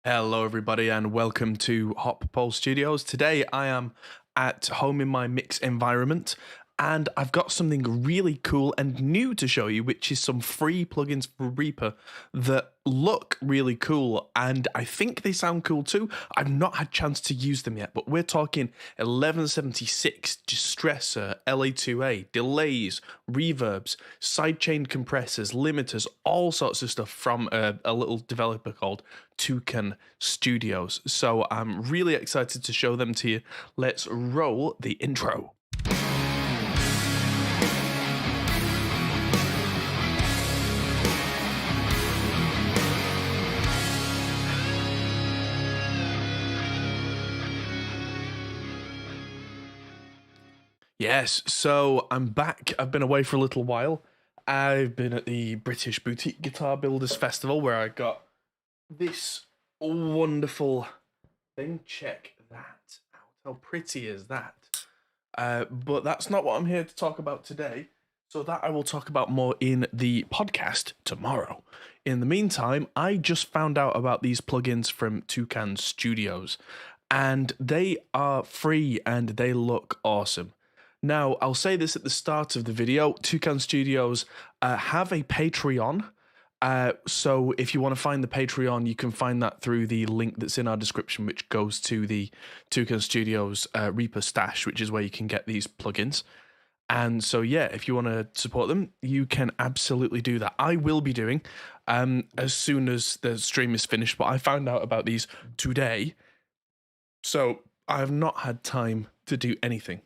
Hello, everybody, and welcome to Hop Pole Studios. Today, I am at home in my mix environment, and I've got something really cool and new to show you, which is some free plugins for Reaper that look really cool, and I think they sound cool too. I've not had a chance to use them yet, but we're talking 1176, Distressor, LA2A, delays, reverbs, sidechain compressors, limiters, all sorts of stuff from a little developer called Toucan Studios. So I'm really excited to show them to you. Let's roll the intro. Yes, so I'm back. I've been away for a little while. I've been at the British Boutique Guitar Builders Festival where I got this wonderful thing. Check that out. How pretty is that? But that's not what I'm here to talk about today. So that I will talk about more in the podcast tomorrow. In the meantime, I just found out about these plugins from Toucan Studios, and they are free and they look awesome. Now, I'll say this at the start of the video. Toucan Studios have a Patreon. So if you want to find the Patreon, you can find that through the link that's in our description, which goes to the Toucan Studios Reaper stash, which is where you can get these plugins. And so, yeah, if you want to support them, you can absolutely do that. I will be doing as soon as the stream is finished, but I found out about these today. So I have not had time to do anything.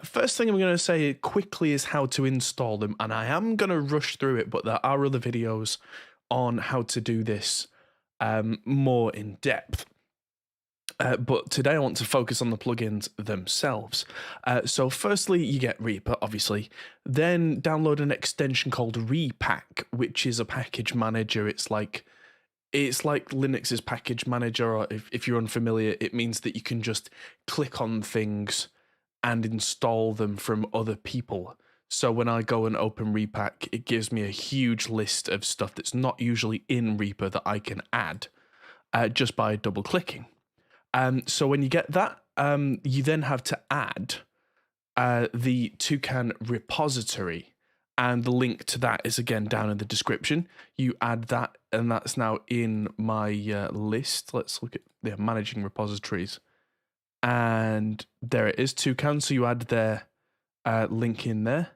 First thing I'm going to say quickly is how to install them, and I am going to rush through it, but there are other videos on how to do this more in depth. But today I want to focus on the plugins themselves. So firstly, you get Reaper, obviously. Then download an extension called ReaPack, which is a package manager. It's like Linux's package manager, or if you're unfamiliar, it means that you can just click on things and install them from other people. So when I go and open ReaPack, it gives me a huge list of stuff that's not usually in Reaper that I can add just by double clicking. So when you get that, you then have to add the Toucan repository, and the link to that is again down in the description. You add that, and that's now in my list. Let's look at managing repositories. And there it is, Toucan. So you add their link in there.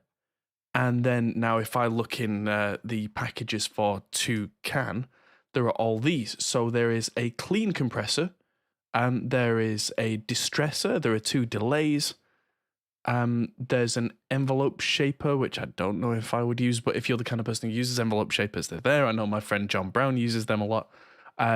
And then now if I look in the packages for Toucan, there are all these. So there is a clean compressor, there is a distressor, there are two delays, there's an envelope shaper, which I don't know if I would use, but if you're the kind of person who uses envelope shapers, they're there. I know my friend John Brown uses them a lot.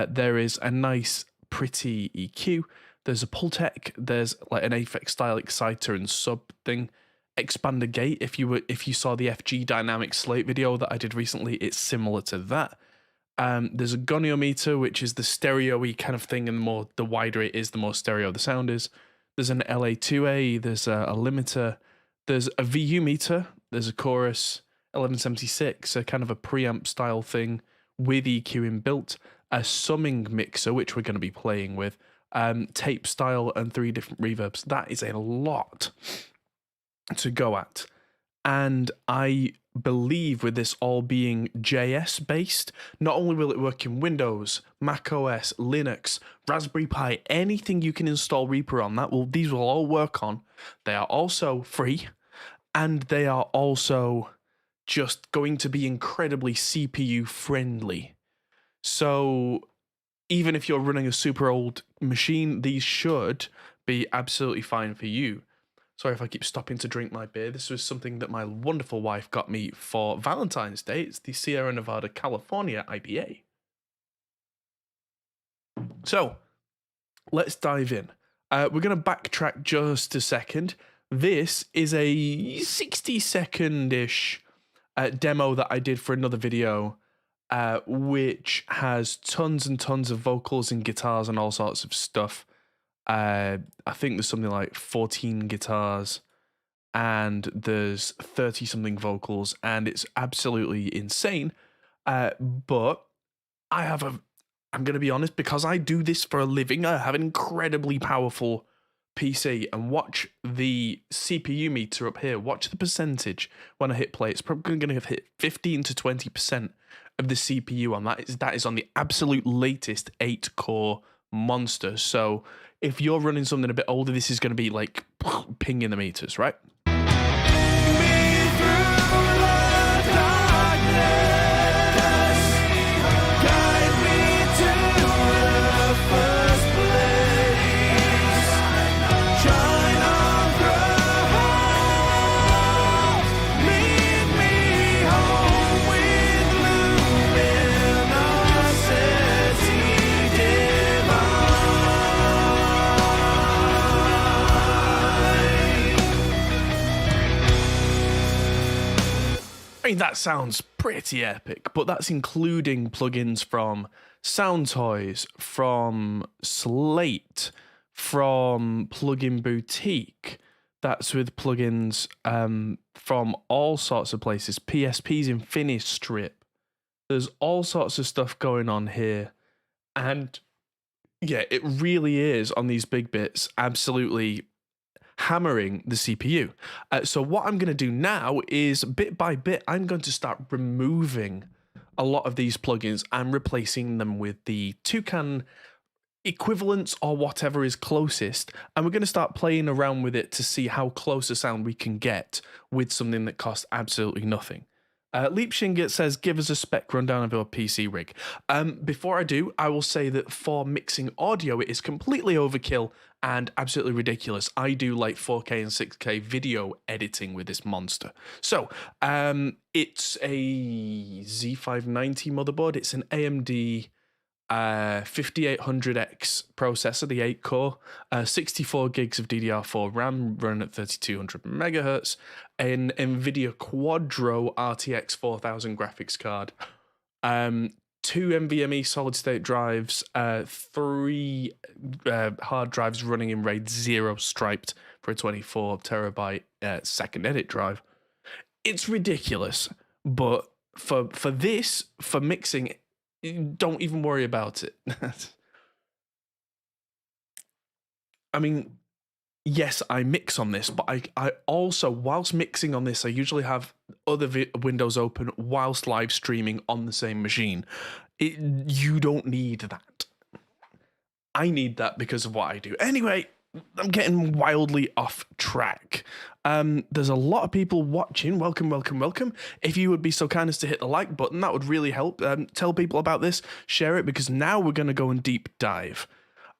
There is a nice, pretty EQ. There's a Pultec, there's like an Aphex style exciter and sub thing. Expander gate, if you saw the FG Dynamic Slate video that I did recently, it's similar to that. There's a goniometer, which is the stereo-y kind of thing, and the wider it is, the more stereo the sound is. There's an LA2A, there's a limiter, there's a VU meter, there's a chorus, 1176, a kind of a preamp style thing with EQ inbuilt, a summing mixer, which we're going to be playing with, tape style, and 3 different reverbs. That is a lot to go at. And I believe with this all being JS based, not only will it work in Windows, Mac OS, Linux, Raspberry Pi, anything you can install Reaper on, these will all work on. They are also free, and they are also just going to be incredibly CPU friendly. So even if you're running a super old machine, these should be absolutely fine for you. Sorry if I keep stopping to drink my beer. This was something that my wonderful wife got me for Valentine's Day. It's the Sierra Nevada, California IPA. So, let's dive in. We're going to backtrack just a second. This is a 60-second-ish demo that I did for another video, which has tons and tons of vocals and guitars and all sorts of stuff. I think there's something like 14 guitars and there's 30 something vocals, and it's absolutely insane. But I have I'm going to be honest, because I do this for a living, I have an incredibly powerful PC, and watch the CPU meter up here. Watch the percentage when I hit play. It's probably going to hit 15 to 20% of the CPU on that. That is on the absolute latest 8-core monster. So if you're running something a bit older, this is going to be like pinging the meters, right? I mean, that sounds pretty epic, but that's including plugins from Soundtoys, from Slate, from Plugin Boutique. That's with plugins from all sorts of places. PSP's Infinistrip. There's all sorts of stuff going on here. And yeah, it really is on these big bits, absolutely hammering the CPU. So what I'm going to do now is bit by bit, I'm going to start removing a lot of these plugins and replacing them with the Toucan equivalents or whatever is closest. And we're going to start playing around with it to see how close a sound we can get with something that costs absolutely nothing. Leap Shinget says, give us a spec rundown of your PC rig. Before I do, I will say that for mixing audio, it is completely overkill and absolutely ridiculous. I do like 4K and 6K video editing with this monster. So, it's a Z590 motherboard. It's an AMD 5800X processor, the 8-core, 64 gigs of DDR4 RAM, run at 3200 megahertz, an NVIDIA Quadro RTX 4000 graphics card, 2 NVMe solid-state drives, 3 hard drives running in RAID 0 striped for a 24 terabyte second edit drive. It's ridiculous, but for this, for mixing, don't even worry about it. I mean, yes, I mix on this, but I also, whilst mixing on this, I usually have other windows open whilst live streaming on the same machine. You don't need that. I need that because of what I do. Anyway, I'm getting wildly off track. There's a lot of people watching. Welcome, welcome, welcome. If you would be so kind as to hit the like button, that would really help. Tell people about this, share it, because now we're going to go and deep dive.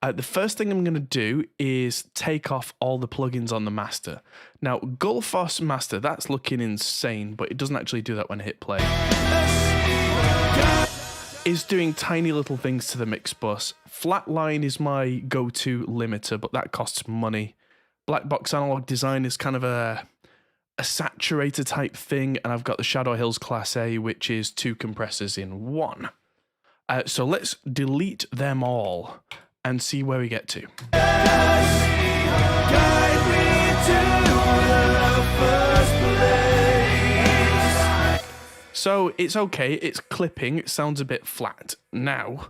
The first thing I'm going to do is take off all the plugins on the master. Now, Gullfoss Master, that's looking insane, but it doesn't actually do that when I hit play. Is doing tiny little things to the mix bus. Flatline is my go-to limiter, but that costs money. Black Box Analog Design is kind of a saturator type thing, and I've got the Shadow Hills Class A, which is 2 compressors in 1. So let's delete them all and see where we get to. So it's okay, it's clipping, it sounds a bit flat. Now,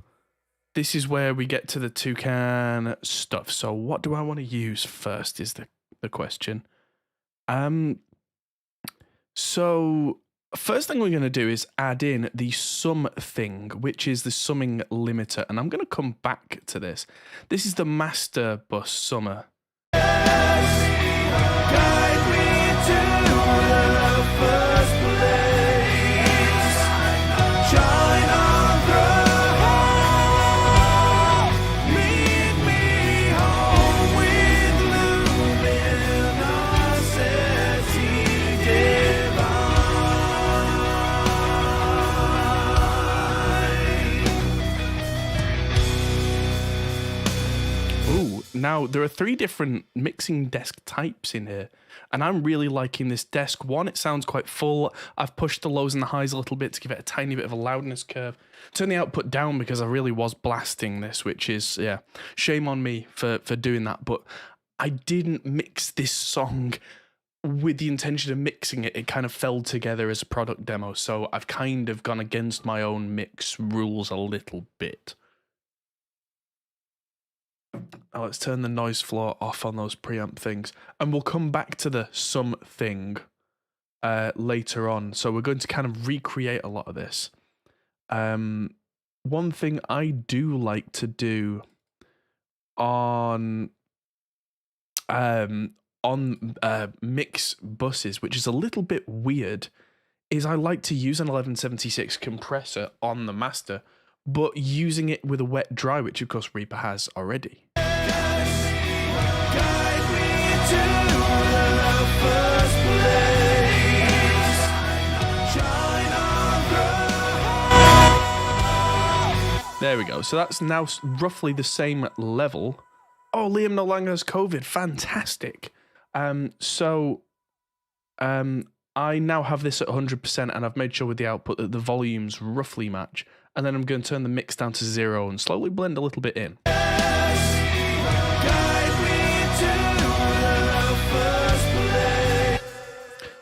this is where we get to the Toucan stuff. So what do I want to use first is the question. So first thing we're going to do is add in the sum thing, which is the summing limiter. And I'm going to come back to this. This is the master bus summer. Now, there are 3 different mixing desk types in here, and I'm really liking this desk. 1, it sounds quite full. I've pushed the lows and the highs a little bit to give it a tiny bit of a loudness curve. Turn the output down because I really was blasting this, which is, yeah, shame on me for doing that. But I didn't mix this song with the intention of mixing it. It kind of fell together as a product demo, so I've kind of gone against my own mix rules a little bit. Now let's turn the noise floor off on those preamp things, and we'll come back to the something later on. So we're going to kind of recreate a lot of this. One thing I do like to do on mix buses, which is a little bit weird, is I like to use an 1176 compressor on the master, but using it with a wet dry, which of course Reaper has already. There we go. So that's now roughly the same level. Oh, Liam no longer has COVID. Fantastic. I now have this at 100%, and I've made sure with the output that the volumes roughly match. And then I'm going to turn the mix down to 0 and slowly blend a little bit in.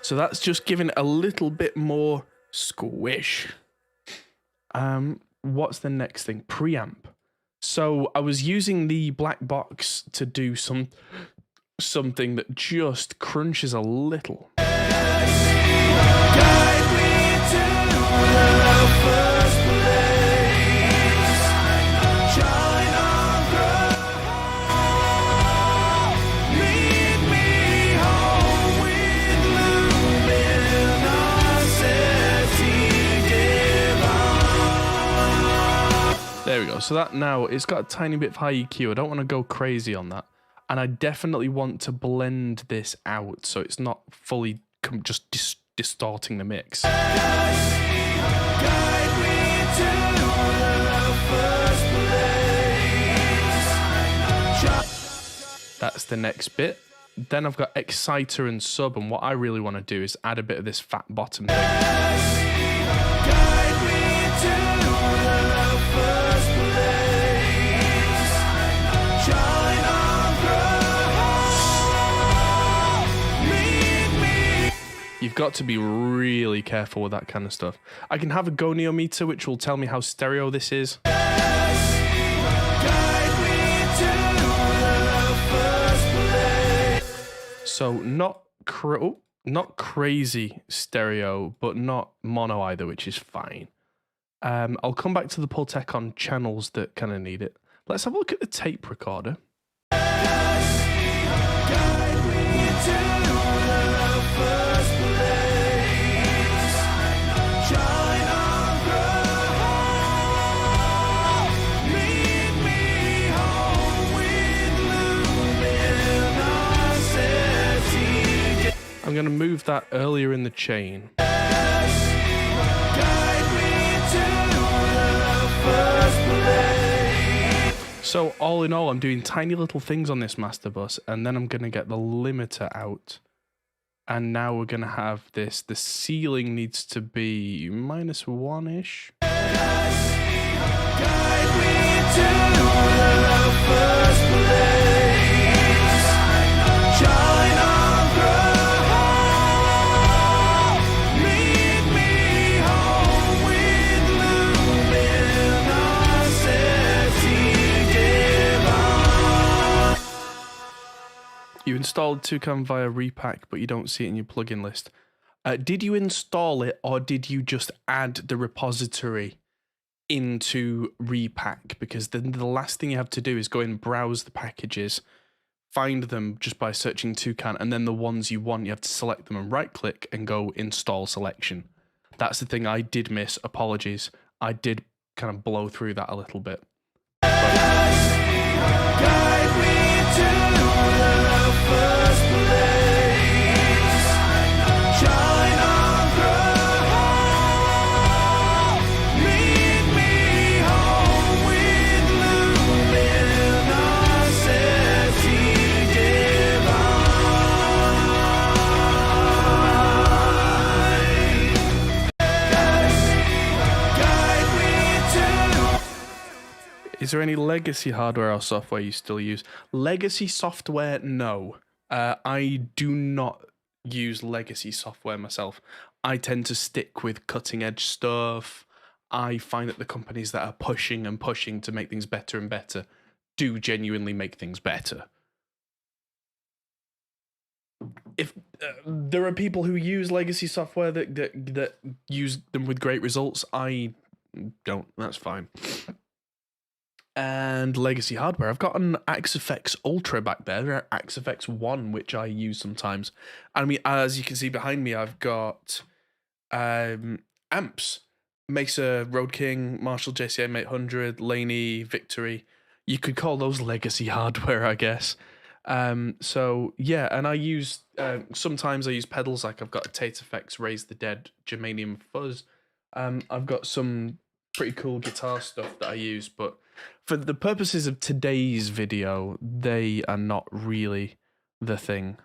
So that's just giving it a little bit more squish. What's the next thing? Preamp. So I was using the black box to do something that just crunches a little. There we go. So that now, it's got a tiny bit of high EQ. I don't want to go crazy on that. And I definitely want to blend this out so it's not fully just distorting the mix. That's the next bit. Then I've got exciter and sub, and what I really want to do is add a bit of this fat bottom thing. You've got to be really careful with that kind of stuff. I can have a goniometer, which will tell me how stereo this is. So not crazy stereo, but not mono either, which is fine. I'll come back to the Pultec on channels that kind of need it. Let's have a look at the tape recorder. I'm going to move that earlier in the chain. So all in all, I'm doing tiny little things on this master bus, and then I'm going to get the limiter out. And now we're going to have this. The ceiling needs to be -1-ish. You installed Toucan via ReaPack, but you don't see it in your plugin list. Did you install it, or did you just add the repository into ReaPack? Because then the last thing you have to do is go and browse the packages, find them just by searching Toucan, and then the ones you want, you have to select them and right-click and go install selection. That's the thing I did miss. Apologies. I did kind of blow through that a little bit. Is there any legacy hardware or software you still use? Legacy software, no. I do not use legacy software myself. I tend to stick with cutting edge stuff. I find that the companies that are pushing and pushing to make things better and better do genuinely make things better. If there are people who use legacy software that use them with great results, I don't. That's fine. And legacy hardware, I've got an Axefx Ultra back there, Axefx One, which I use sometimes. I mean, as you can see behind me, I've got amps, Mesa, Road King, Marshall JCM 800, Laney, Victory. You could call those legacy hardware, I guess. So yeah, and I use sometimes I use pedals, like I've got a TateFX Raise the Dead Germanium Fuzz. I've got some pretty cool guitar stuff that I use, but for the purposes of today's video, they are not really the thing.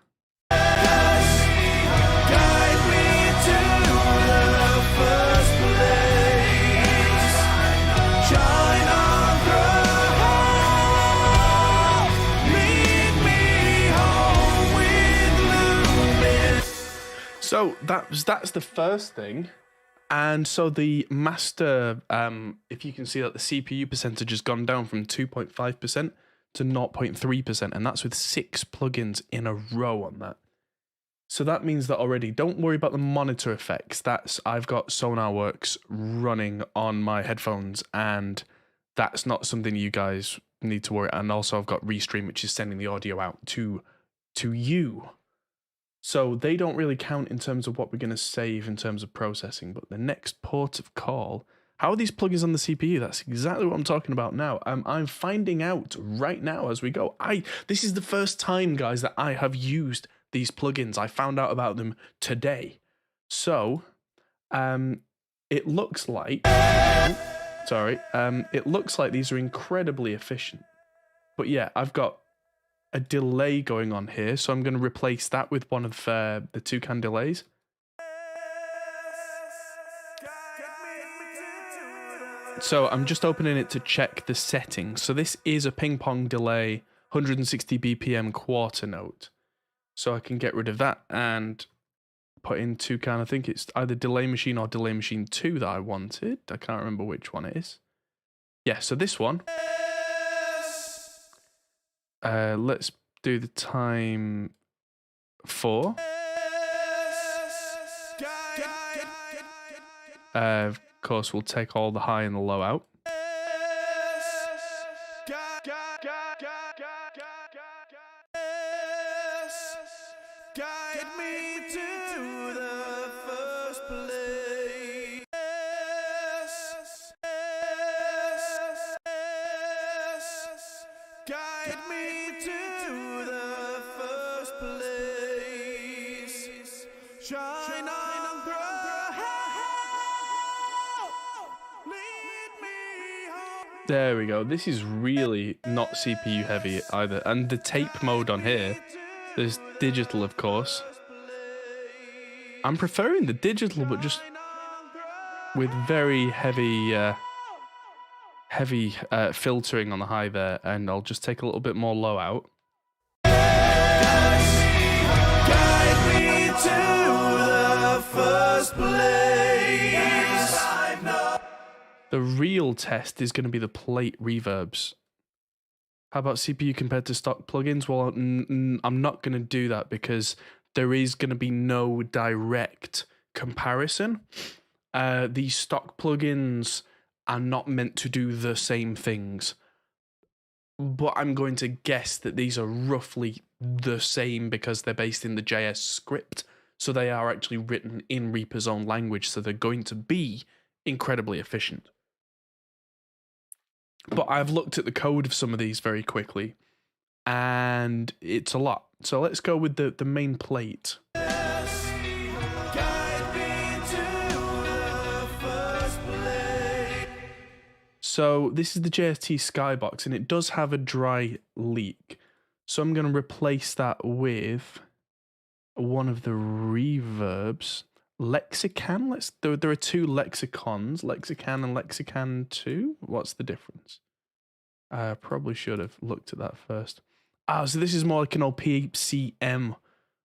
So that's the first thing. And so the master, if you can see that the CPU percentage has gone down from 2.5% to 0.3%, and that's with 6 plugins in a row on that. So that means that already, don't worry about the monitor effects. I've got SonarWorks running on my headphones, and that's not something you guys need to worry. And also I've got Restream, which is sending the audio out to you. So they don't really count in terms of what we're going to save in terms of processing, but the next port of call, how are these plugins on the CPU? That's exactly what I'm talking about now. I'm finding out right now as we go. This is the first time, guys, that I have used these plugins. I found out about them today. So, it looks like, it looks like these are incredibly efficient. But yeah, I've got a delay going on here, so I'm going to replace that with one of the Toucan delays. So I'm just opening it to check the settings. So this is a ping pong delay, 160 BPM quarter note. So I can get rid of that and put in Toucan. I think it's either Delay Machine or Delay Machine 2 that I wanted. I can't remember which one it is. Yeah, so this one. Let's do the time 4. Of course, we'll take all the high and the low out. There we go. This is really not CPU heavy either. And the tape mode on here, there's digital, of course. I'm preferring the digital, but just with very heavy filtering on the high there. And I'll just take a little bit more low out. Guide me to the first place. The real test is going to be the plate reverbs. How about CPU compared to stock plugins? Well, I'm not going to do that because there is going to be no direct comparison. These stock plugins are not meant to do the same things. But I'm going to guess that these are roughly the same because they're based in the JS script. So they are actually written in Reaper's own language. So they're going to be incredibly efficient. But I've looked at the code of some of these very quickly, and it's a lot. So let's go with the main plate. So this is the JST Skybox, and it does have a dry leak. So I'm going to replace that with one of the reverbs. Lexican? There are 2 lexicons, Lexican and Lexican 2. What's the difference? I probably should have looked at that first. So this is more like an old PCM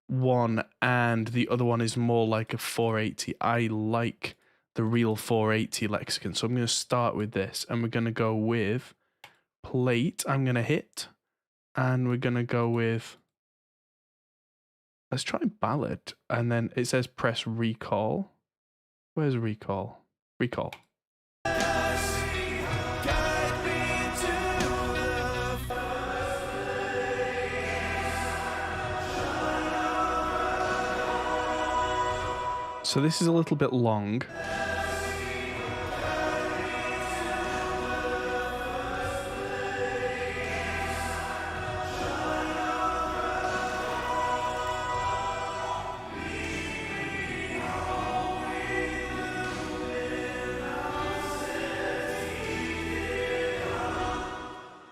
one, and the other one is more like a 480. I like the real 480 Lexicon, so I'm going to start with this, and we're going to go with plate I'm going to hit. And we're going to go with, let's try ballad. And then it says press recall. Where's recall? Recall. So this is a little bit long.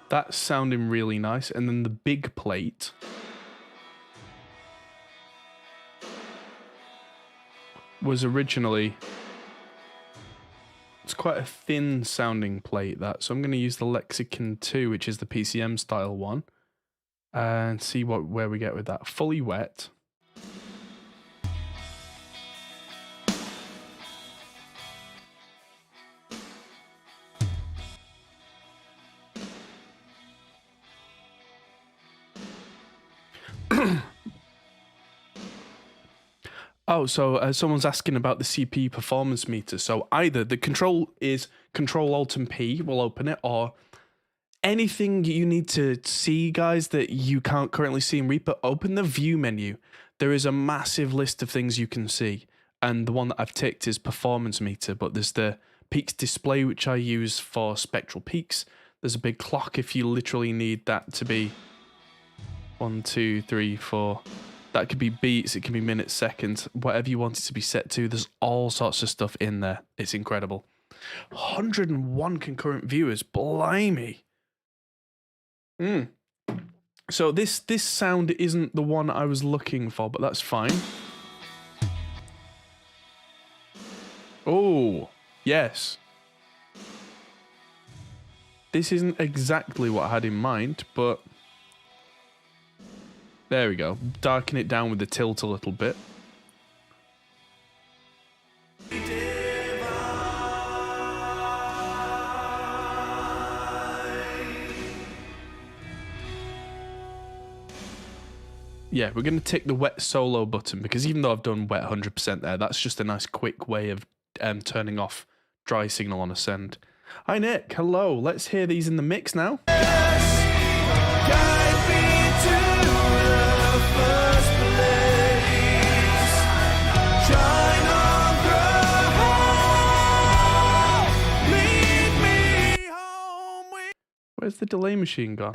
That's sounding really nice. And then the big plate. Was originally, it's quite a thin sounding plate, that, so I'm going to use the Lexicon 2, which is the PCM style one, and see where we get with that. Fully wet. Oh, so someone's asking about the CPU performance meter. So either the control is Control-Alt and P will open it, or anything you need to see, guys, that you can't currently see in ReaPack, open the view menu. There is a massive list of things you can see. And the one that I've ticked is performance meter, but there's the peaks display, which I use for spectral peaks. There's a big clock if you literally need that to be 1, 2, 3, 4... That could be beats, it can be minutes, seconds, whatever you want it to be set to. There's all sorts of stuff in there. It's incredible. 101 concurrent viewers, blimey. So this sound isn't the one I was looking for, but that's fine. Oh, yes. This isn't exactly what I had in mind, but there we go. Darken it down with the tilt a little bit. Yeah, we're going to tick the wet solo button, because even though I've done wet 100% there, that's just a nice quick way of turning off dry signal on a send. Hi Nick, hello. Let's hear these in the mix now. Where's the delay machine gone?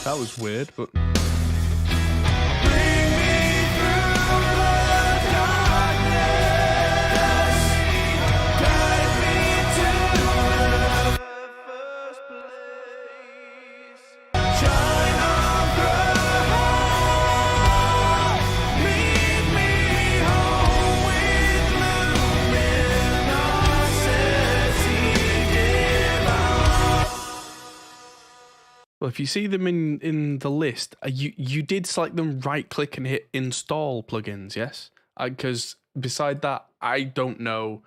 That was weird, but... Well, if you see them in the list, you did select them, right click and hit install plugins, yes? Because beside that, I don't know.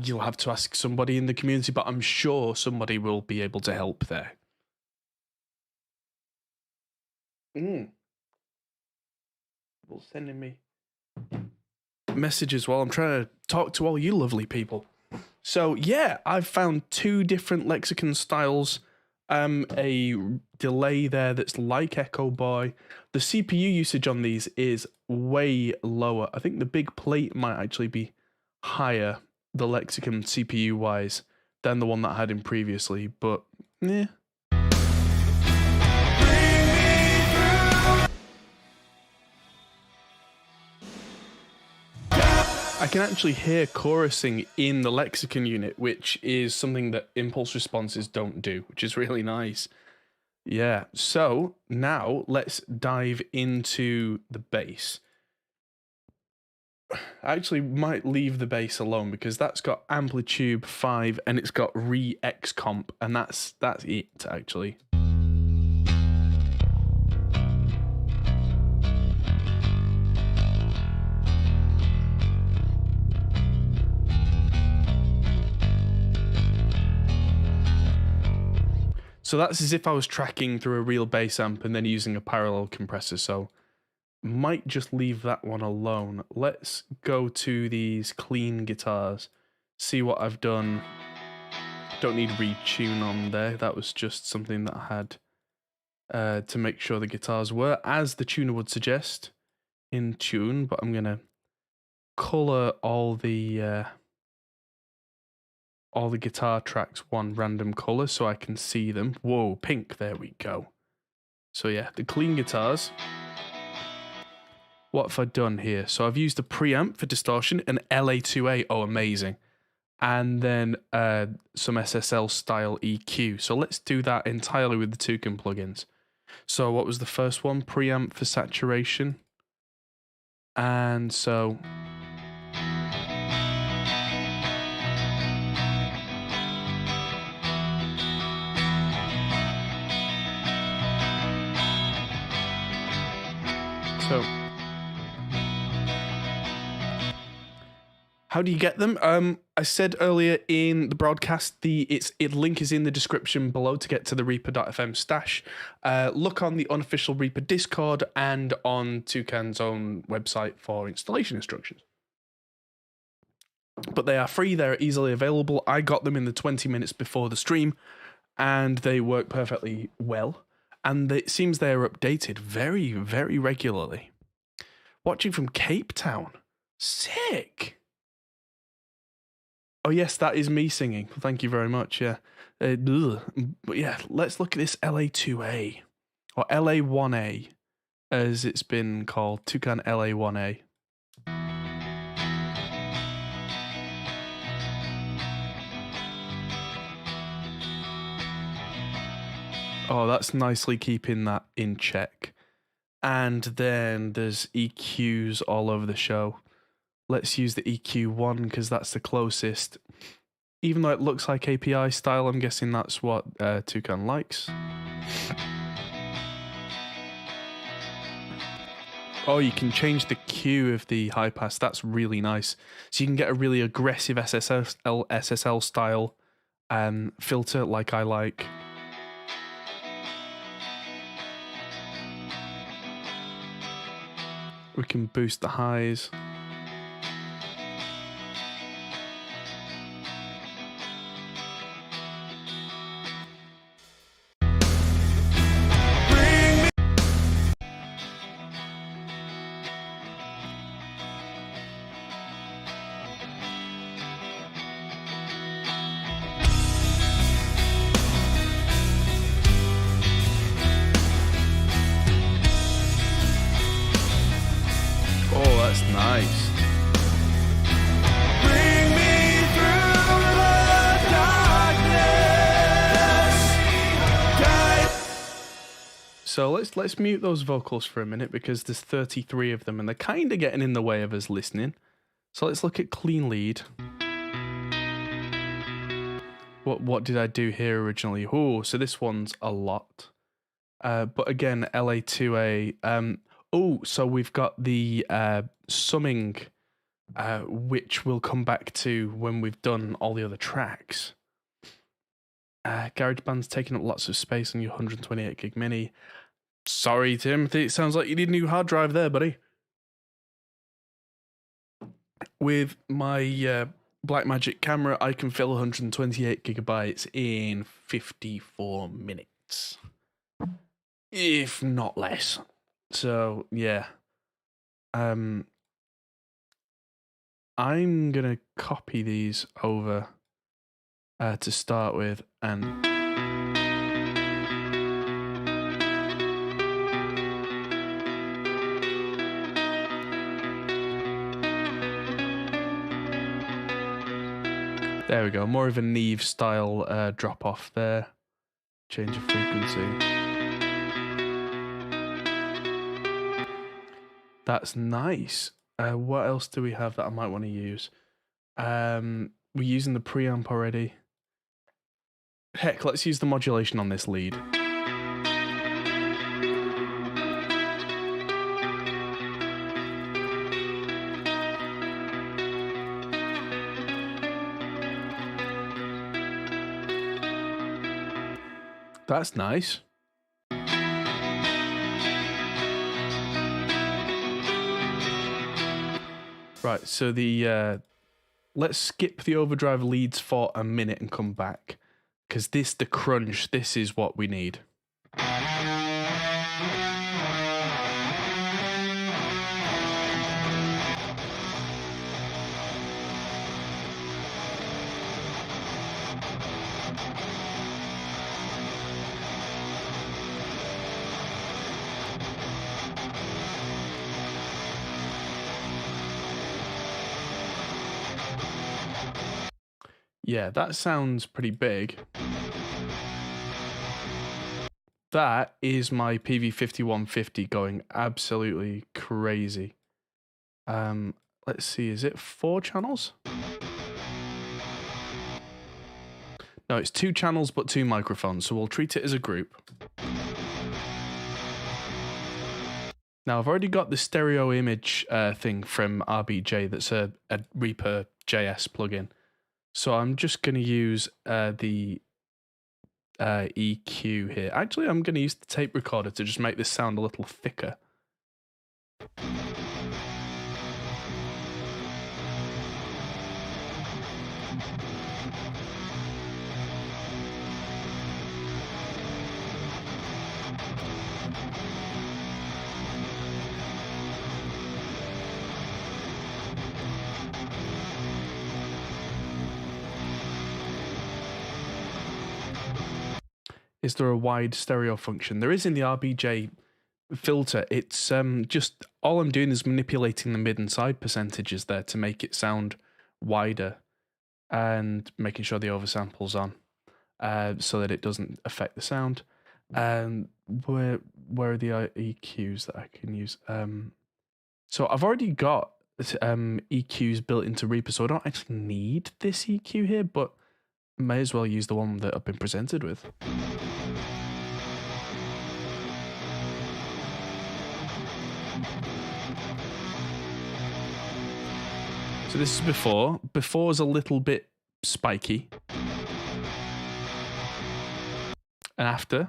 You'll have to ask somebody in the community, but I'm sure somebody will be able to help there. Well, sending me messages while I'm trying to talk to all you lovely people. So yeah, I've found 2 different Lexicon styles, a delay there that's like Echo Boy. The CPU usage on these is way lower. I think the big plate might actually be higher, the Lexicon CPU wise, than the one that I had in previously, but yeah. I can actually hear chorusing in the Lexicon unit, which is something that impulse responses don't do, which is really nice. Yeah, so now let's dive into the bass. I actually might leave the bass alone because that's got Amplitude 5 and it's got Re-X comp, and that's it actually. So that's as if I was tracking through a real bass amp and then using a parallel compressor. So might just leave that one alone. Let's go to these clean guitars, see what I've done. Don't need retune on there. That was just something that I had to make sure the guitars were, as the tuner would suggest, in tune. But I'm gonna color all the guitar tracks one random color so I can see them. Whoa, pink, there we go. So yeah, the clean guitars. What have I done here? So I've used a preamp for distortion, an LA2A, oh amazing. And then some SSL style EQ. So let's do that entirely with the Toucan plugins. So what was the first one? Preamp for saturation. And so... how do you get them? I said earlier in the broadcast, the link is in the description below to get to the Reaper.fm stash. Look on the unofficial Reaper Discord and on Toucan's own website for installation instructions. But they are free, they're easily available. I got them in the 20 minutes before the stream, and they work perfectly well. And it seems they are updated very, very regularly. Watching from Cape Town. Sick! Oh yes, that is me singing. Thank you very much, yeah. But yeah, let's look at this LA2A. Or LA1A, as it's been called. Toucan LA1A. Oh, that's nicely keeping that in check. And then there's EQs all over the show. Let's use the EQ1 because that's the closest. Even though it looks like API style, I'm guessing that's what Toucan likes. Oh, you can change the Q of the high pass. That's really nice. So you can get a really aggressive SSL style filter like I like. We can boost the highs. That's nice. Bring me through the darkness. So let's mute those vocals for a minute because there's 33 of them and they're kind of getting in the way of us listening. So let's look at clean lead. What did I do here originally? Oh, so this one's a lot. But again, LA2A. Oh, so we've got the summing, which we'll come back to when we've done all the other tracks. GarageBand's taking up lots of space on your 128 gig mini. Sorry, Timothy, it sounds like you need a new hard drive there, buddy. With my Blackmagic camera, I can fill 128 gigabytes in 54 minutes. If not less. So, yeah. I'm gonna copy these over to start with, and there we go. More of a Neve style drop off there. Change of frequency. That's nice. What else do we have that I might want to use? We're using the preamp already. Heck, let's use the modulation on this lead. That's nice. Right, so let's skip the overdrive leads for a minute and come back, because the crunch, this is what we need. Yeah, that sounds pretty big. That is my PV5150 going absolutely crazy. Let's see, is it 4 channels? No, it's 2 channels but 2 microphones, so we'll treat it as a group. Now, I've already got the stereo image thing from RBJ that's a Reaper JS plugin. So I'm just going to use the EQ here. Actually, I'm going to use the tape recorder to just make this sound a little thicker. Is there a wide stereo function? There is in the RBJ filter. It's just all I'm doing is manipulating the mid and side percentages there to make it sound wider and making sure the oversample's on so that it doesn't affect the sound. Where are the EQs that I can use? So I've already got EQs built into Reaper, so I don't actually need this EQ here, but may as well use the one that I've been presented with. So this is before. Before's a little bit spiky. And after.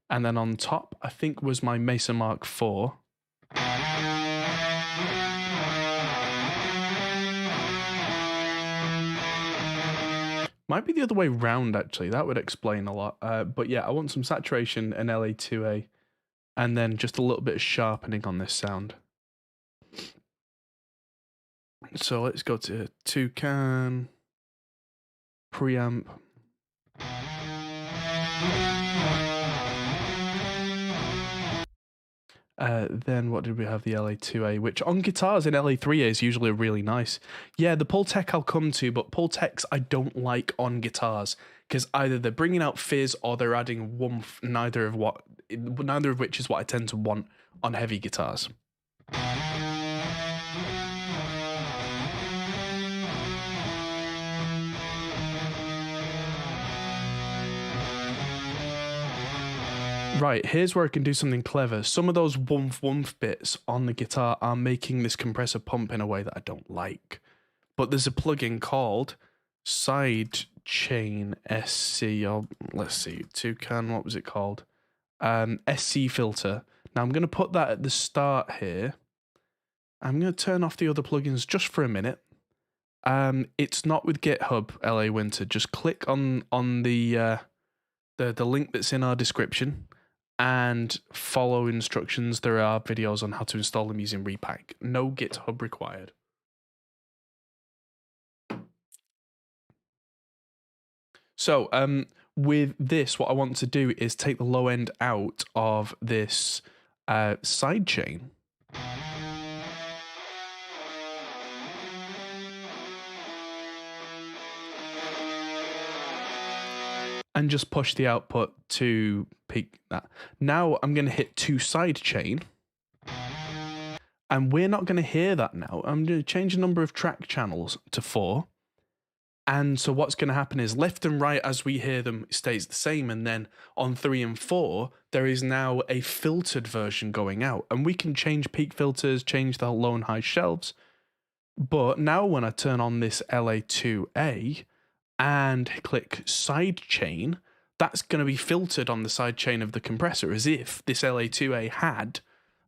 And then on top, I think was my Mesa Mark IV. Might be the other way round, actually. That would explain a lot. But yeah, I want some saturation and LA2A. And then just a little bit of sharpening on this sound. So let's go to Toucan, Preamp. Then what did we have? The LA2A, which on guitars in LA3A is usually really nice. Yeah, the Pultec I'll come to, but Pultecs I don't like on guitars because either they're bringing out fizz or they're adding woomph. Neither of which is what I tend to want on heavy guitars. Right, here's where I can do something clever. Some of those woomph woomph bits on the guitar are making this compressor pump in a way that I don't like. But there's a plugin called Sidechain SC, or let's see, Toucan, what was it called? SC filter. Now I'm going to put that at the start here. I'm going to turn off the other plugins just for a minute. It's not with GitHub, LA Winter. Just click on the link that's in our description and follow instructions. There are videos on how to install them using ReaPack. No GitHub required. So with this, what I want to do is take the low end out of this sidechain. And just push the output to peak that. Now I'm going to hit 2 sidechain. And we're not going to hear that now. I'm going to change the number of track channels to 4. And so what's going to happen is left and right as we hear them stays the same. And then on 3 and 4, there is now a filtered version going out. And we can change peak filters, change the low and high shelves. But now when I turn on this LA2A, and click sidechain, that's going to be filtered on the sidechain of the compressor as if this LA2A had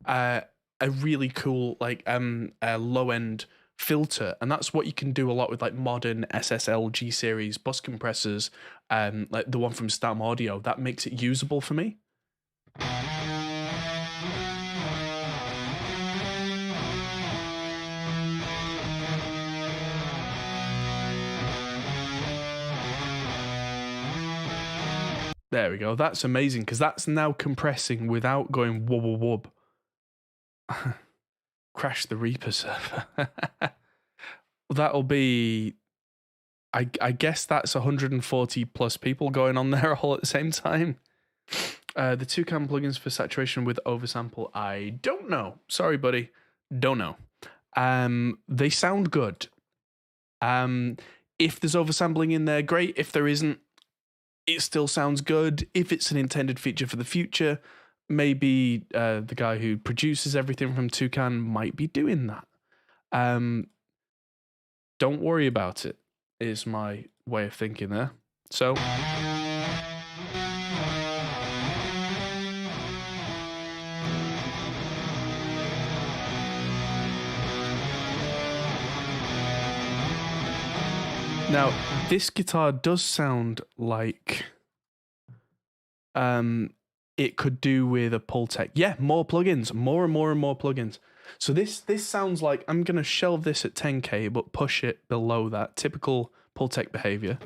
a really cool like a low end filter, and that's what you can do a lot with like modern SSL G series bus compressors, like the one from Stam Audio. That makes it usable for me. There we go. That's amazing because that's now compressing without going wub wub wub. Crash the Reaper server. That'll be, I guess that's 140 plus people going on there all at the same time. The Toucan plugins for saturation with oversample, I don't know. Sorry, buddy. Don't know. They sound good. If there's oversampling in there, great. If there isn't, it still sounds good. If it's an intended feature for the future, maybe the guy who produces everything from Toucan might be doing that. Don't worry about it, is my way of thinking there. So now, this guitar does sound like it could do with a Pultec. Yeah, more plugins, more and more and more plugins. So this sounds like I'm going to shelve this at 10K, but push it below that. Typical Pultec behavior.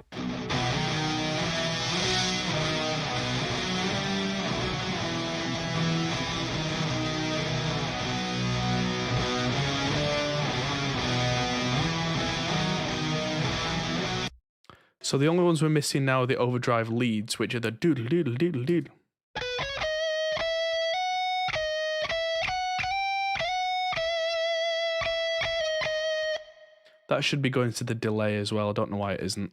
So the only ones we're missing now are the overdrive leads, which are the doodle doodle doodle doodle. That should be going to the delay as well. I don't know why it isn't.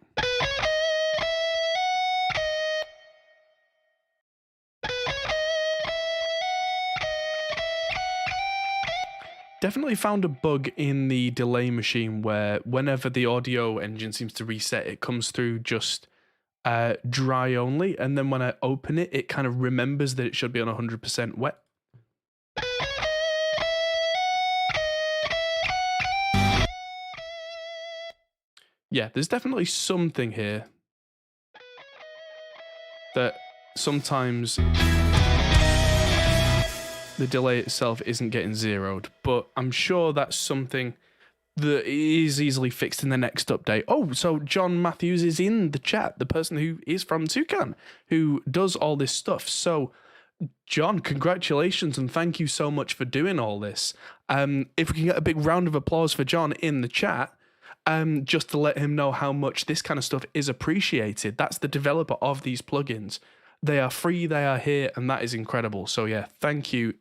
Definitely found a bug in the delay machine where whenever the audio engine seems to reset, it comes through just dry only, and then when I open it, it kind of remembers that it should be on 100% wet. Yeah, there's definitely something here that sometimes the delay itself isn't getting zeroed, but I'm sure that's something that is easily fixed in the next update. Oh, so John Matthews is in the chat, the person who is from Toucan, who does all this stuff. So, John, congratulations and thank you so much for doing all this. If we can get a big round of applause for John in the chat, just to let him know how much this kind of stuff is appreciated. That's the developer of these plugins. They are free, they are here, and that is incredible. So yeah, thank you.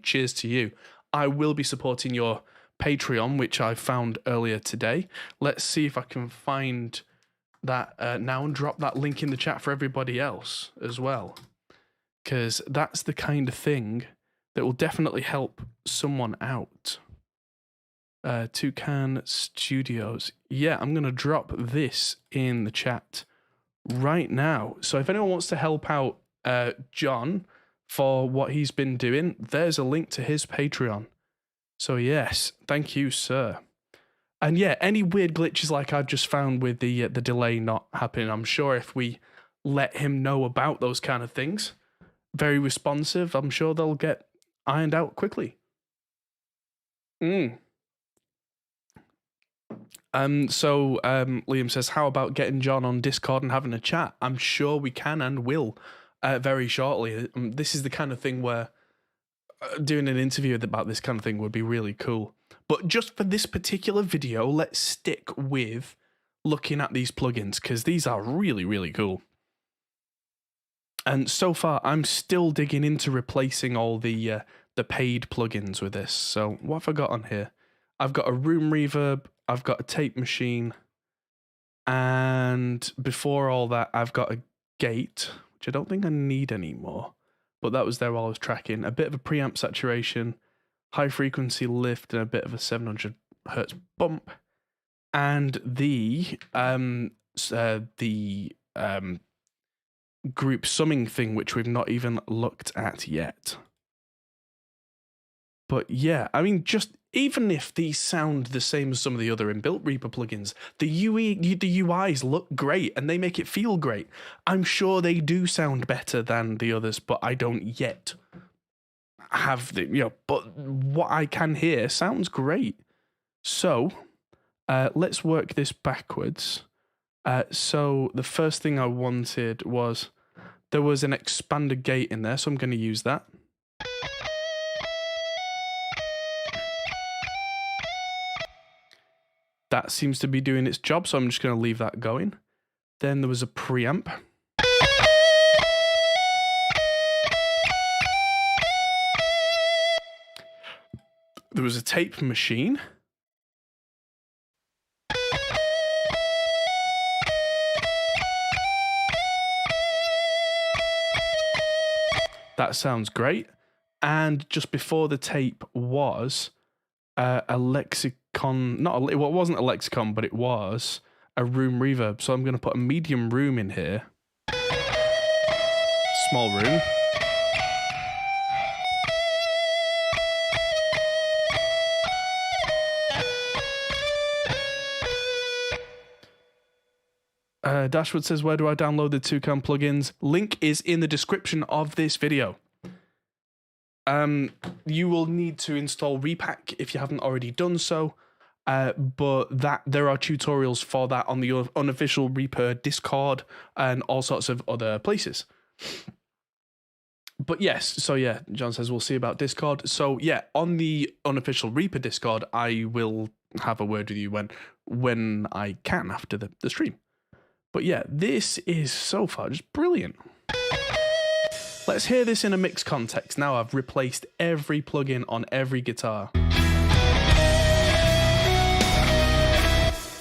Cheers to you. I will be supporting your Patreon, which I found earlier today. Let's see if I can find that now and drop that link in the chat for everybody else as well. Because that's the kind of thing that will definitely help someone out. Toucan Studios. Yeah, I'm going to drop this in the chat right now. So if anyone wants to help out John for what he's been doing, there's a link to his Patreon. So yes, thank you, sir. And yeah, any weird glitches like I've just found with the delay not happening, I'm sure if we let him know about those kind of things, very responsive, I'm sure they'll get ironed out quickly. Liam says, how about getting John on Discord and having a chat? I'm sure we can and will very shortly. This is the kind of thing where doing an interview about this kind of thing would be really cool. But just for this particular video, let's stick with looking at these plugins because these are really, really cool. And so far, I'm still digging into replacing all the paid plugins with this. So what have I got on here? I've got a room reverb, I've got a tape machine, and before all that, I've got a gate, which I don't think I need anymore, but that was there while I was tracking. A bit of a preamp saturation, high frequency lift, and a bit of a 700 hertz bump, and the the group summing thing, which we've not even looked at yet. But yeah, I mean, just even if these sound the same as some of the other inbuilt Reaper plugins, the UIs look great and they make it feel great. I'm sure they do sound better than the others, but I don't yet have the, but what I can hear sounds great. So let's work this backwards. So the first thing I wanted was, there was an expanded gate in there, so I'm going to use that. That seems to be doing its job, so I'm just going to leave that going. Then there was a preamp. There was a tape machine. That sounds great. And just before the tape was a lexicon, it wasn't a lexicon, but it was a room reverb. So I'm going to put a medium room in here. Small room. Dashwood says, where do I download the Toucan plugins? Link is in the description of this video. You will need to install ReaPack if you haven't already done so, but there are tutorials for that on the unofficial Reaper Discord and all sorts of other places. But yes, so yeah, John says we'll see about Discord. So yeah, on the unofficial Reaper Discord, I will have a word with you when I can after the stream. But yeah, this is so far just brilliant. Let's hear this in a mixed context. Now I've replaced every plugin on every guitar.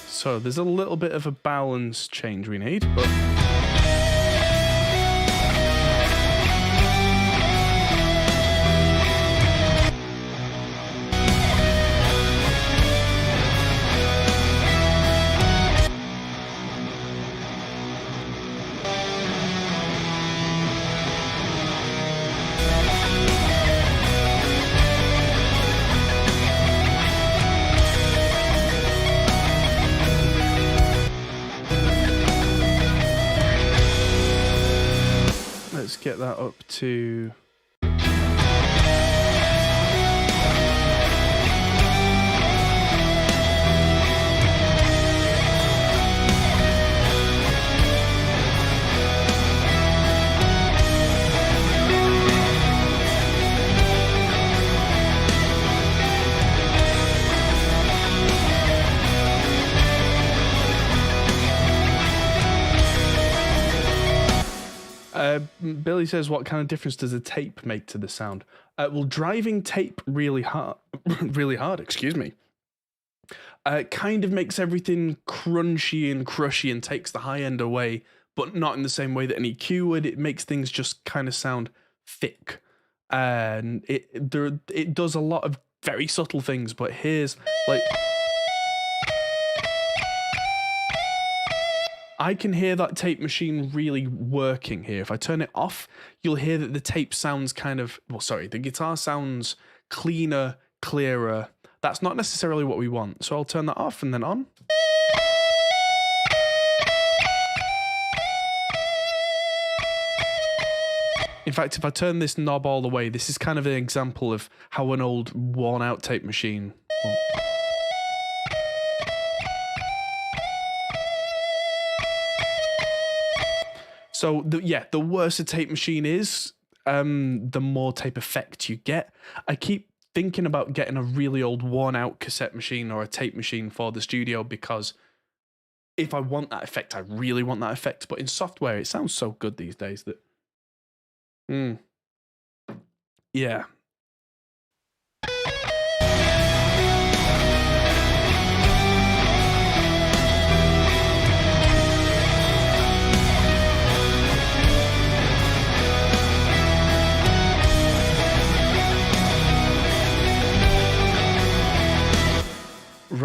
So there's a little bit of a balance change we need, but... Let's get that up to... Billy says, what kind of difference does a tape make to the sound? Well, driving tape really hard, excuse me, kind of makes everything crunchy and crushy and takes the high end away, but not in the same way that an EQ would. It makes things just kind of sound thick. And it does a lot of very subtle things, but here's like... I can hear that tape machine really working here. If I turn it off, you'll hear that the tape sounds kind of... Well, sorry, the guitar sounds cleaner, clearer. That's not necessarily what we want. So I'll turn that off and then on. In fact, if I turn this knob all the way, this is kind of an example of how an old worn-out tape machine... So, the worse a tape machine is, the more tape effect you get. I keep thinking about getting a really old worn-out cassette machine or a tape machine for the studio, because if I want that effect, I really want that effect. But in software, it sounds so good these days that... Yeah.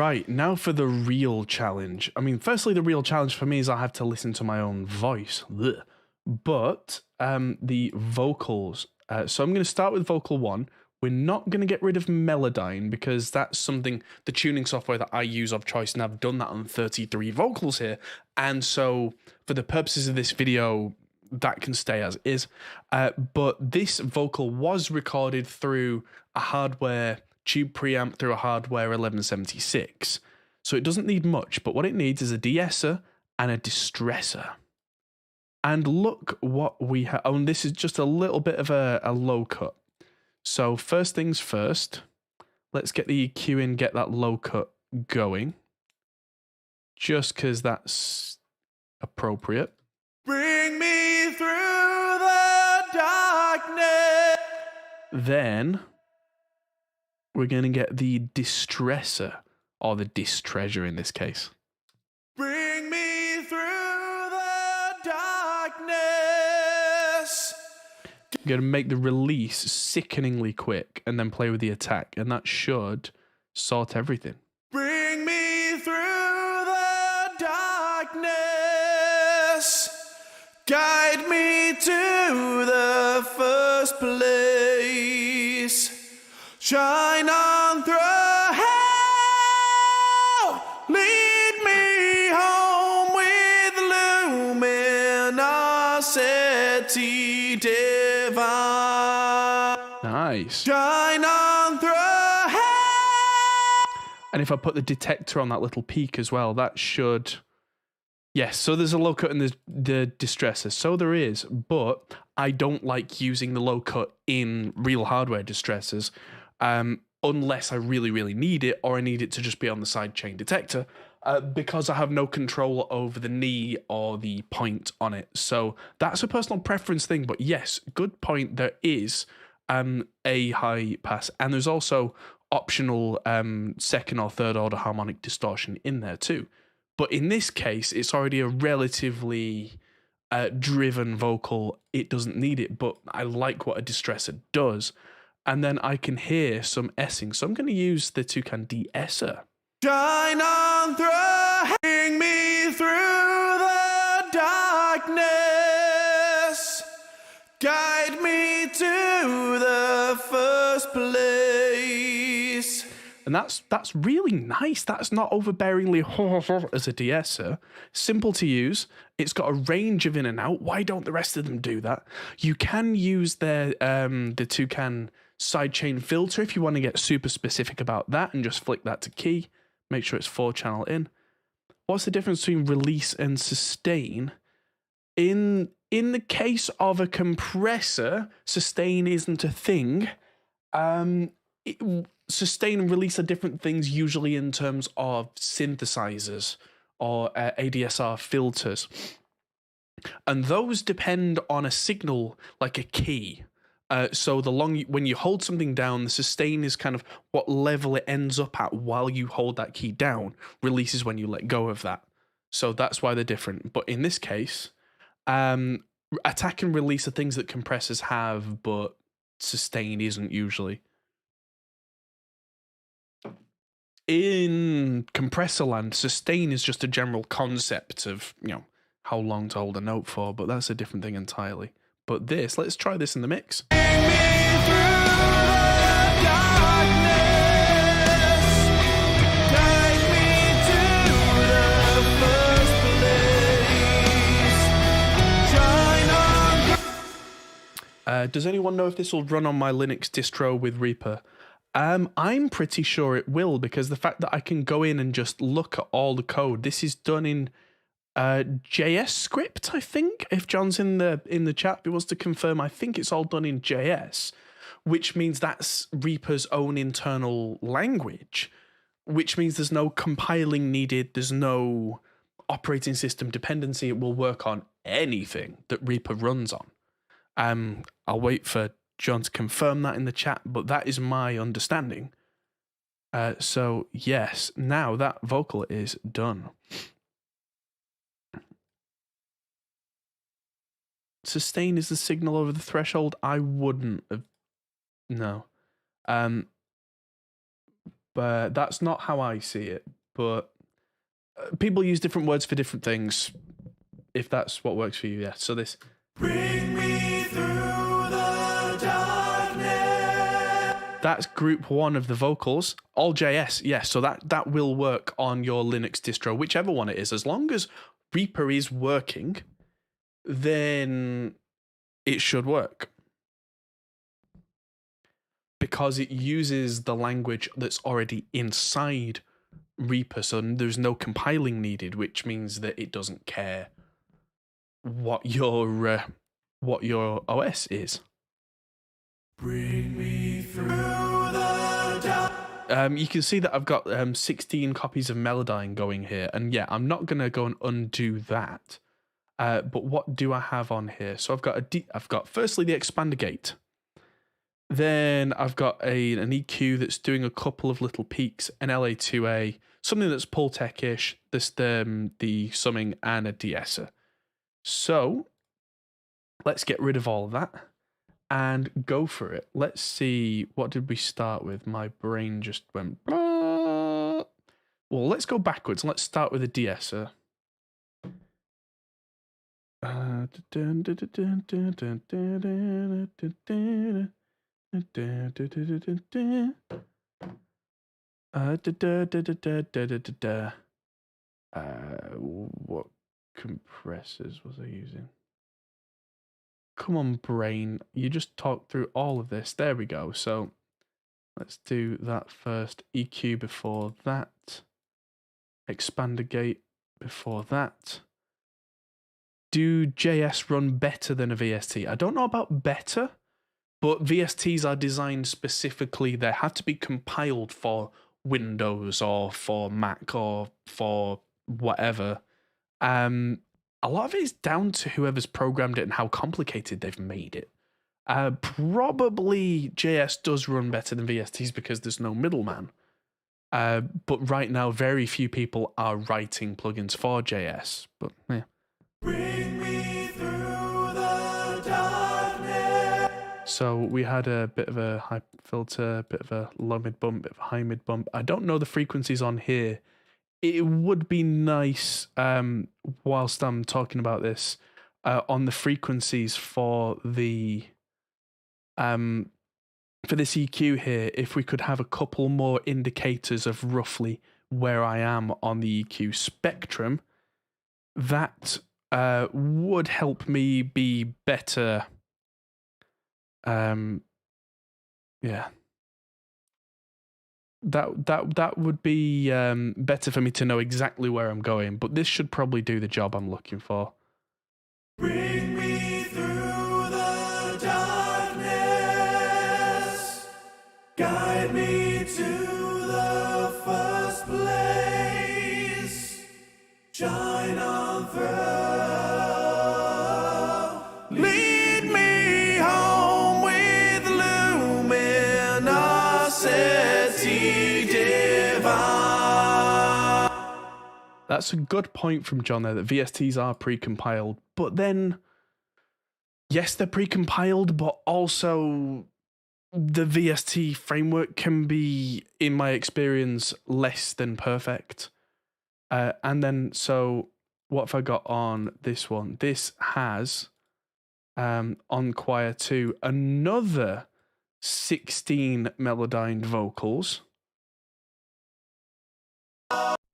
Right, now for the real challenge. I mean, firstly, the real challenge for me is I have to listen to my own voice. Ugh. But the vocals. So I'm going to start with vocal 1. We're not going to get rid of Melodyne because that's something, the tuning software that I use of choice, and I've done that on 33 vocals here. And so for the purposes of this video, that can stay as is. But this vocal was recorded through a hardware tube preamp through a hardware 1176. So it doesn't need much, but what it needs is a de-esser and a distressor. And look what we have. Oh, and this is just a little bit of a low cut. So first things first, let's get the EQ in, get that low cut going. Just because that's appropriate. Bring me through the darkness. Then we're going to get the distressor, or the Distressor in this case. Bring me through the darkness. I'm going to make the release sickeningly quick and then play with the attack, and that should sort everything. Bring me through the darkness. Guide me to the first place. Shine on through hell. Lead me home with luminosity divine. Nice. Shine on through hell. And if I put the detector on that little peak as well, that should... Yes, so there's a low cut in the distressor. So there is, but I don't like using the low cut in real hardware distressors unless I really, really need it, or I need it to just be on the sidechain detector because I have no control over the knee or the point on it. So that's a personal preference thing, but yes, good point. There is a high pass, and there's also optional second or third order harmonic distortion in there too. But in this case, it's already a relatively driven vocal. It doesn't need it, but I like what a distressor does. And then I can hear some essing. So I'm going to use the Toucan de-esser. Shine on through, bring me through the darkness. Guide me to the first place. And that's really nice. That's not overbearingly as a de-esser. Simple to use. It's got a range of in and out. Why don't the rest of them do that? You can use their the Toucan sidechain filter if you want to get super specific about that and just flick that to key. Make sure it's 4-channel in. What's the difference between release and sustain? In the case of a compressor, sustain isn't a thing. Sustain and release are different things, usually in terms of synthesizers or ADSR filters. And those depend on a signal, like a key. So when you hold something down, the sustain is kind of what level it ends up at while you hold that key down. Release is when you let go of that. So that's why they're different. But in this case, attack and release are things that compressors have, but sustain isn't usually. In compressor land, sustain is just a general concept of, how long to hold a note for, but that's a different thing entirely. But let's try this in the mix. Does anyone know if this will run on my Linux distro with Reaper? I'm pretty sure it will, because the fact that I can go in and just look at all the code. This is done in JS script, I think. If John's in the chat, he wants to confirm. I think it's all done in JS, which means that's Reaper's own internal language, which means there's no compiling needed. There's no operating system dependency. It will work on anything that Reaper runs on. I'll wait for John to confirm that in the chat, but that is my understanding. So yes, now that vocal is done. Sustain is the signal over the threshold. I wouldn't have, no. But that's not how I see it. but people use different words for different things. If that's what works for you, yeah. So this. Bring me through the darkness. That's group 1 of the vocals. All JS, yeah. So that will work on your Linux distro, whichever one it is. As long as Reaper is working, then it should work. Because it uses the language that's already inside Reaper, so there's no compiling needed, which means that it doesn't care what your OS is. Bring me through the dark. You can see that I've got 16 copies of Melodyne going here, and yeah, I'm not gonna go and undo that. But what do I have on here? So I've got firstly the expander gate. Then I've got an EQ that's doing a couple of little peaks, an LA2A, something that's Pultec-ish, the summing, and a de-esser. So let's get rid of all of that and go for it. Let's see, what did we start with? My brain just went blah. Well, let's go backwards. Let's start with a de-esser. What compressors was I using? Come on, brain. You just talked through all of this. There we go. So let's do that first. EQ before that. Expander gate before that. Do JS run better than a VST? I don't know about better, but VSTs are designed specifically. They have to be compiled for Windows or for Mac or for whatever. A lot of it is down to whoever's programmed it and how complicated they've made it. Probably JS does run better than VSTs because there's no middleman. But right now, very few people are writing plugins for JS. But yeah. Bring me through the darkness. So we had a bit of a high filter, a bit of a low mid bump, bit of a high mid bump. I don't know the frequencies on here. It would be nice, whilst I'm talking about this, on the frequencies for the for this EQ here, if we could have a couple more indicators of roughly where I am on the EQ spectrum, that would help me be better. Yeah. That would be better for me to know exactly where I'm going, but this should probably do the job I'm looking for. Bring me through the darkness. Guide me to the first place. Shine on through. Lead me home with luminosity divine. That's a good point from John there, that VSTs are pre-compiled, but then, yes, they're pre-compiled, but also the VST framework can be, in my experience, less than perfect. And then, so what have I got on this one? This has, on Choir 2, another 16 Melodyne vocals.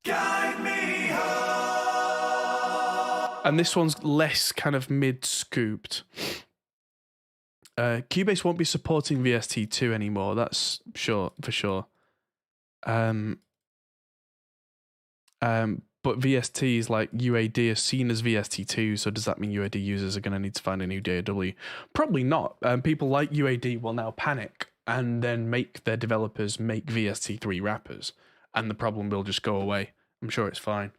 Guide me home. And this one's less kind of mid-scooped. Cubase won't be supporting VST2 anymore, that's sure, for sure. But VSTs like UAD are seen as VST2, so does that mean UAD users are going to need to find a new DAW? Probably not. People like UAD will now panic and then make their developers make VST3 wrappers, and the problem will just go away. I'm sure it's fine.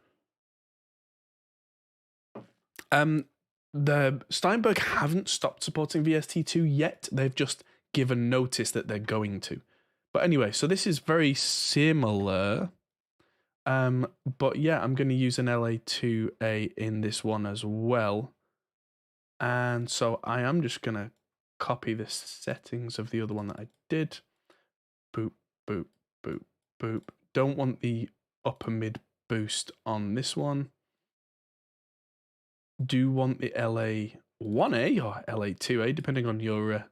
The Steinberg haven't stopped supporting VST2 yet. They've just given notice that they're going to. But anyway, so this is very similar. But yeah, I'm going to use an LA2A in this one as well. And so I am just going to copy the settings of the other one that I did. Boop, boop, boop, boop. Don't want the upper mid boost on this one. Do want the LA1A or LA2A, depending on your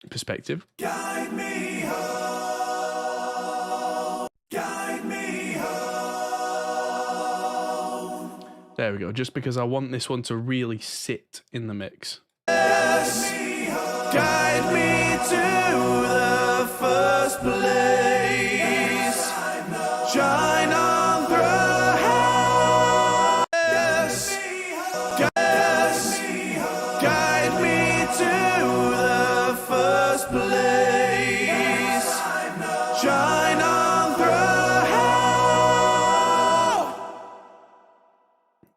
perspective. Guide me home. Guide me home. There we go, just because I want this one to really sit in the mix. Guide me to the first place. Shine on through. Guide me to the first place. Shine on through.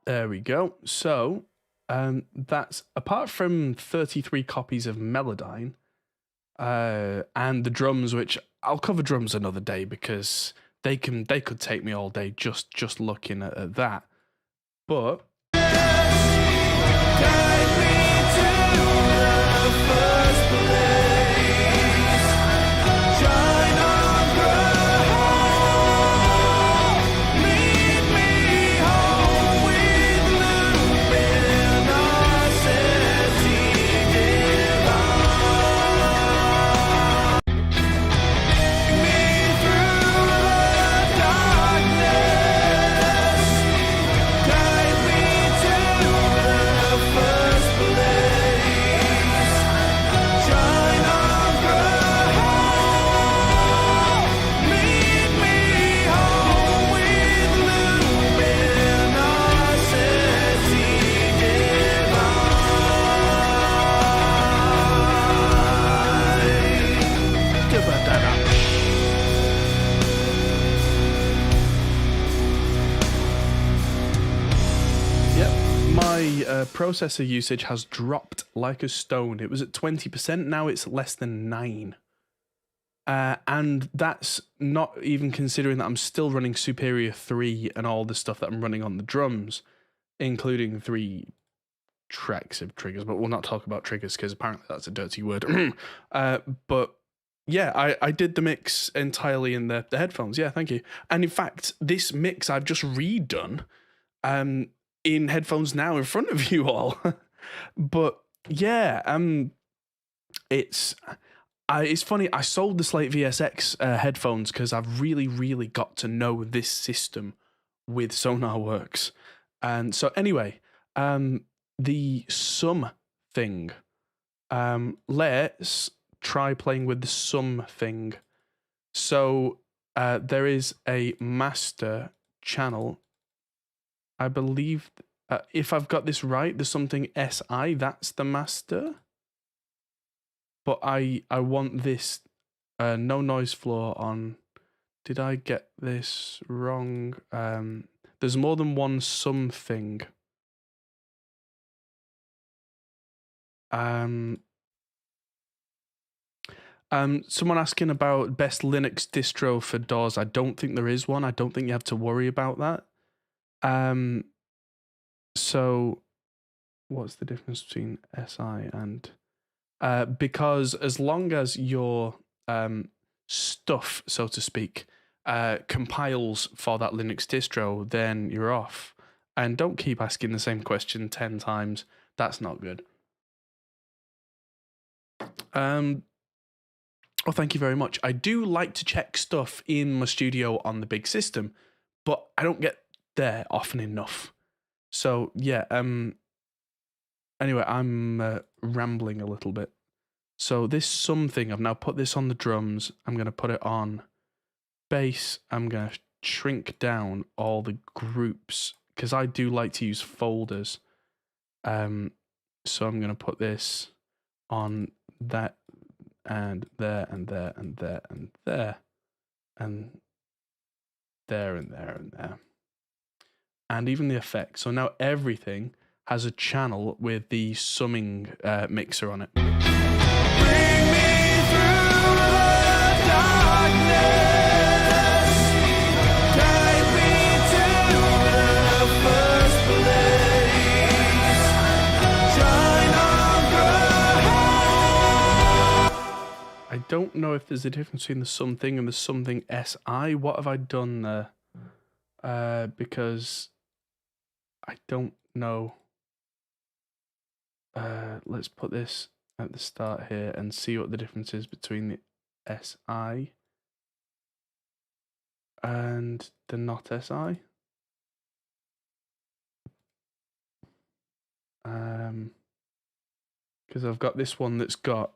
There we go. So that's, apart from 33 copies of Melodyne and the drums, which I'll cover drums another day because they could take me all day just looking at that. But Guide me to the first place. Shine on through. Lead me home with luminosity divine. Me through the darkness. Guide me to the first place. Shine on through. Lead me home with luminosity divine. give that up. Yep, my processor usage has dropped like a stone. It was at 20%, now it's less than 9. And that's not even considering that I'm still running Superior 3 and all the stuff that I'm running on the drums, including 3 tracks of triggers, but we'll not talk about triggers because apparently that's a dirty word. But yeah, I did the mix entirely in the headphones. Yeah, thank you. And in fact, this mix I've just redone in headphones now in front of you all. But yeah, it's funny. I sold the Slate VSX headphones because I've really got to know this system with SonarWorks. And so anyway, the sum thing. Let's try playing with the sum thing. So there is a master channel. I believe, if I've got this right, there's something SI, that's the master. But I want this no noise floor on. Did I get this wrong? There's more than one something. Someone asking about best Linux distro for DAWs. I don't think there is one. I don't think you have to worry about that. So what's the difference between SI and because as long as your stuff, so to speak, compiles for that Linux distro, then you're off. And don't keep asking the same question 10 times. That's not good. Oh, thank you very much. I do like to check stuff in my studio on the big system, but I don't get there often enough. So yeah, anyway, I'm rambling a little bit. So this something, I've now put this on the drums. I'm going to put it on bass. I'm going to shrink down all the groups because I do like to use folders. So I'm going to put this on that and there and there and there and there and there and there and there. And even the effects. So now everything has a channel with the summing mixer on it. Bring me through the darkness. Guide me to the first place. Shine on through. I don't know if there's a difference between the something and the something SI. What have I done there? because I don't know. Let's put this at the start here and see what the difference is between the SI and the not SI. Because I've got this one that's got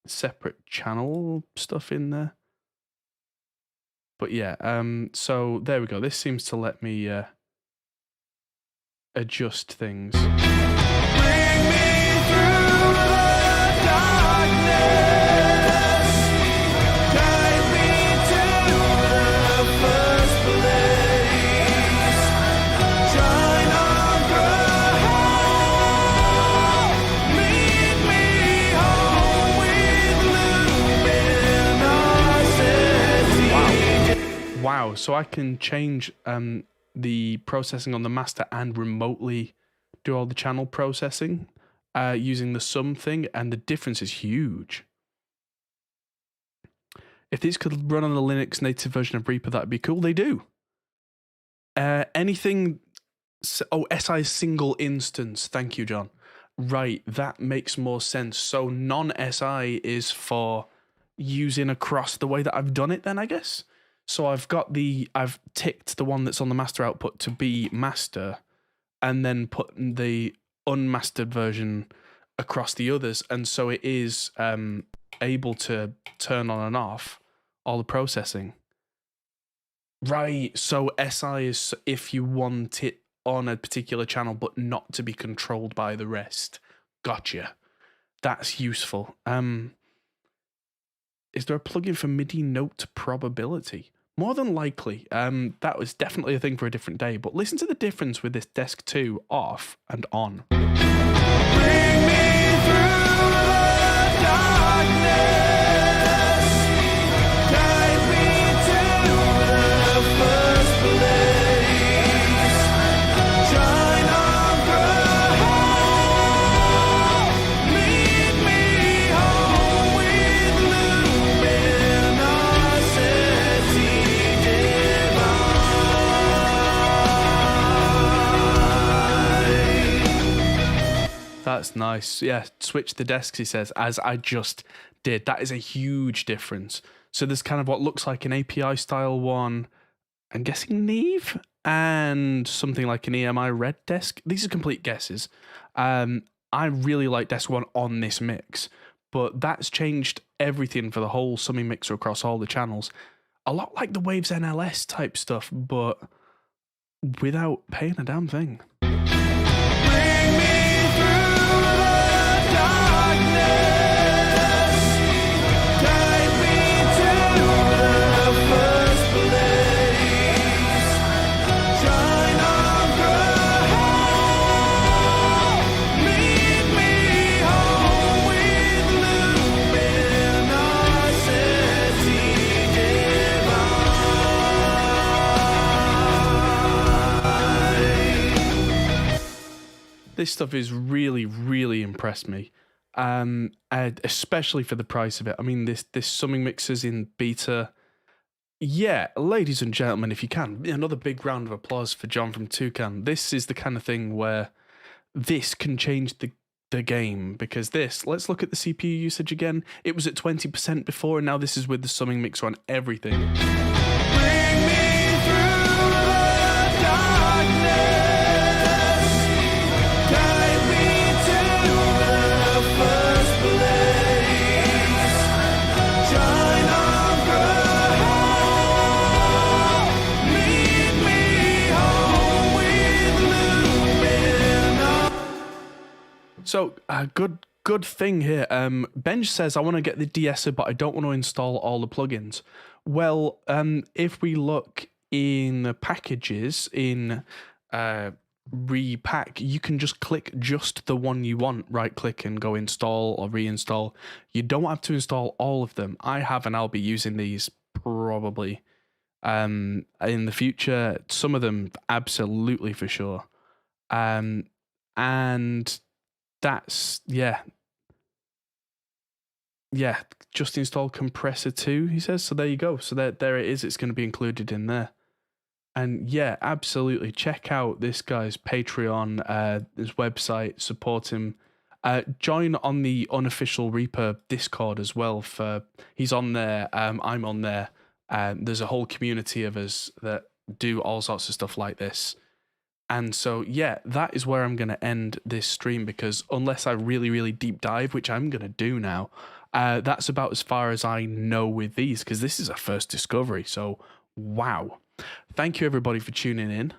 separate channel stuff in there. But yeah, so there we go. This seems to let me adjust things. Bring me through the darkness. Guide me to the first place. Shine on through. Lead me home with luminosity. Wow, so I can change the processing on the master and remotely do all the channel processing using the sum thing, and the difference is huge. If these could run on the Linux native version of ReaPack, that'd be cool. They do. Anything... Oh, SI single instance. Thank you, John. Right, that makes more sense. So non-SI is for using across the way that I've done it then, I guess? So I've ticked the one that's on the master output to be master, and then put the unmastered version across the others, and so it is able to turn on and off all the processing. Right, so SI is if you want it on a particular channel but not to be controlled by the rest. Gotcha. That's useful. Is there a plugin for MIDI note probability? More than likely. That was definitely a thing for a different day, but listen to the difference with this Desk 2 off and on. Bring me through the darkness. Guide me to the first place. Shine on through. Lead me home with luminosity divine. That's nice. Yeah, switch the desks, he says, as I just did. That is a huge difference. So there's kind of what looks like an API style one, I'm guessing Neve, and something like an EMI red desk. These are complete guesses. I really like desk one on this mix, but that's changed everything for the whole summing mixer across all the channels. A lot like the Waves NLS type stuff, but without paying a damn thing. Bring me through the darkness. Guide me to the first place. Shine on through. Lead me home with luminosity divine. This stuff is really, really impressed me, especially for the price of it. I mean, this summing mixers in beta. Yeah, ladies and gentlemen, if you can, another big round of applause for John from Toucan. This is the kind of thing where this can change the game, because this, let's look at the CPU usage again. It was at 20% before, and now this is with the summing mixer on everything. Bring me through the darkness. Guide me to the first place. Shine on through. Lead me home with luminosity. So, good thing here. Benj says, I want to get the de-esser, but I don't want to install all the plugins. Well, if we look in the packages in ReaPack, you can just click just the one you want, right click and go install or reinstall. You don't have to install all of them. I have, and I'll be using these probably in the future. Some of them absolutely for sure. And that's, yeah, just install compressor 2, he says. So there you go. So there it is. It's going to be included in there. And yeah, absolutely check out this guy's Patreon, his website, support him. Join on the unofficial Reaper Discord as well. He's on there, I'm on there. There's a whole community of us that do all sorts of stuff like this. And so, yeah, that is where I'm going to end this stream, because unless I really, really deep dive, which I'm going to do now, that's about as far as I know with these, because this is a first discovery. So, wow. Thank you, everybody, for tuning in.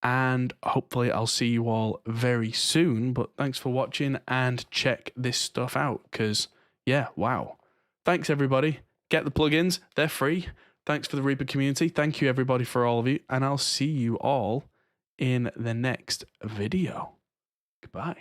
And hopefully I'll see you all very soon. But thanks for watching, and check this stuff out, because, yeah, wow. Thanks, everybody. Get the plugins. They're free. Thanks for the Reaper community. Thank you, everybody, for all of you. And I'll see you all in the next video. Goodbye.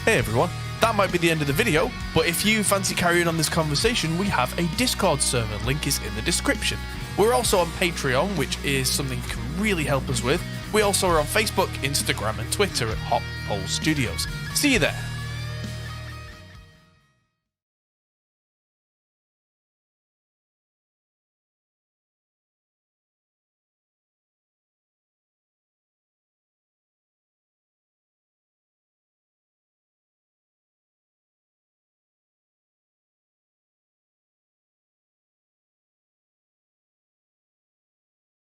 Hey everyone, that might be the end of the video, but if you fancy carrying on this conversation, we have a Discord server, link is in the description. We're also on Patreon, which is something you can really help us with. We also are on Facebook, Instagram and Twitter at Hot Pole Studios. See you there.